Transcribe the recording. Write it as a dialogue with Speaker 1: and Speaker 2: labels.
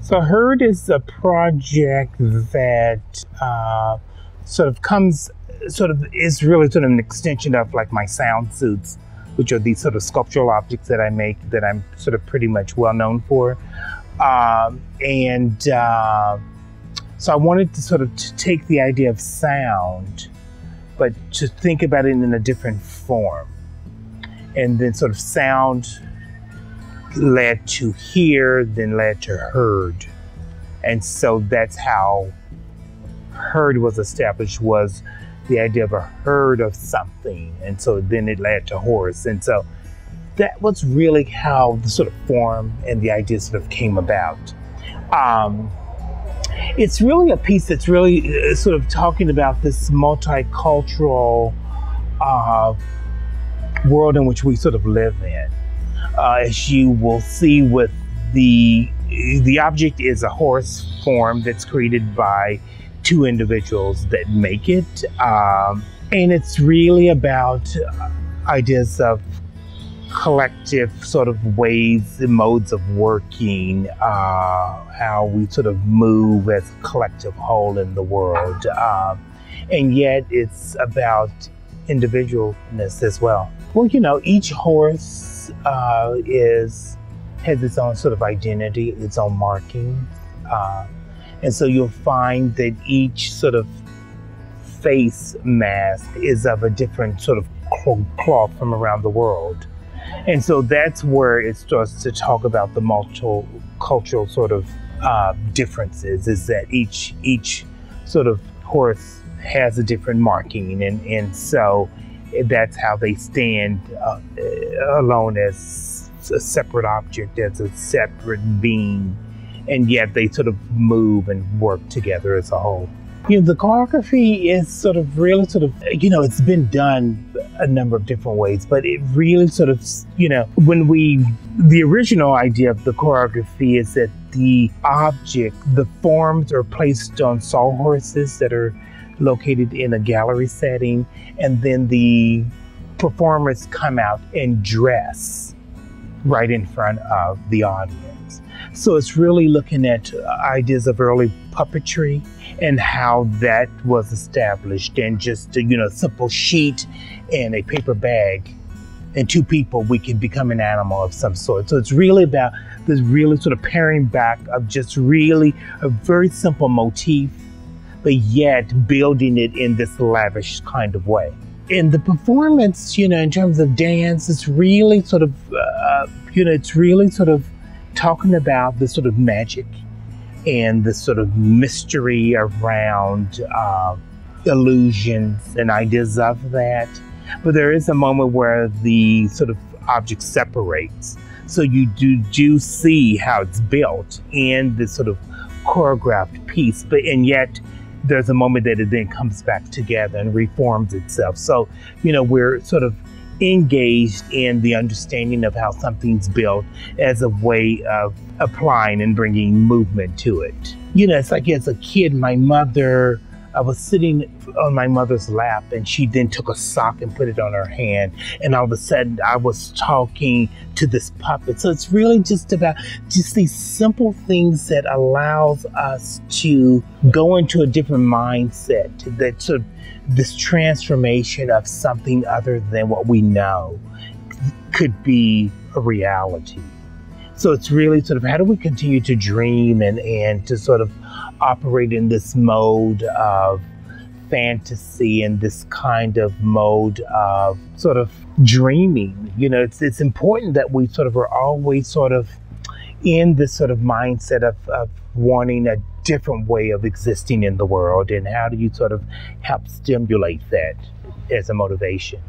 Speaker 1: So Herd is a project that is really sort of an extension of like my sound suits, which are these sort of sculptural objects that I make that I'm sort of pretty much well known for. So I wanted to sort of take the idea of sound, but to think about it in a different form. And then sort of sound led to hear, then led to heard. And so that's how herd was established, was the idea of a herd of something. And so then it led to horse. And so that was really how the sort of form and the idea sort of came about. It's really a piece that's really sort of talking about this multicultural world in which we sort of live in. As you will see with the object is a horse form that's created by two individuals that make it. And it's really about ideas of collective sort of ways and modes of working, how we sort of move as a collective whole in the world. And yet it's about individualness as well. Well, you know, each horse has its own sort of identity, its own markings. And so you'll find that each sort of face mask is of a different sort of cloth from around the world. And so that's where it starts to talk about the multicultural sort of differences, is that each sort of horse has a different marking. And so that's how they stand alone as a separate object, as a separate being. And yet they sort of move and work together as a whole. You know, the choreography is sort of really sort of, you know, it's been done a number of different ways, but it really sort of, you know, the original idea of the choreography is that the object, the forms are placed on sawhorses that are located in a gallery setting, and then the performers come out and dress right in front of the audience. So it's really looking at ideas of early puppetry and how that was established, and just a, you know, simple sheet and a paper bag and two people, we can become an animal of some sort. So it's really about this really sort of paring back of just really a very simple motif, but yet building it in this lavish kind of way. In the performance, you know, in terms of dance, it's really sort of, you know, it's really sort of talking about the sort of magic and the sort of mystery around illusions and ideas of that. But there is a moment where the sort of object separates. So you do see how it's built in this sort of choreographed piece, and yet there's a moment that it then comes back together and reforms itself. So, you know, we're sort of engaged in the understanding of how something's built as a way of applying and bringing movement to it. You know, it's like as a kid, I was sitting on my mother's lap, and she then took a sock and put it on her hand, and all of a sudden I was talking to this puppet. So it's really just about just these simple things that allows us to go into a different mindset, that sort of this transformation of something other than what we know could be a reality. So it's really sort of how do we continue to dream and to sort of operate in this mode of fantasy and this kind of mode of sort of dreaming. You know, it's important that we sort of are always sort of in this sort of mindset of wanting a different way of existing in the world, and how do you sort of help stimulate that as a motivation?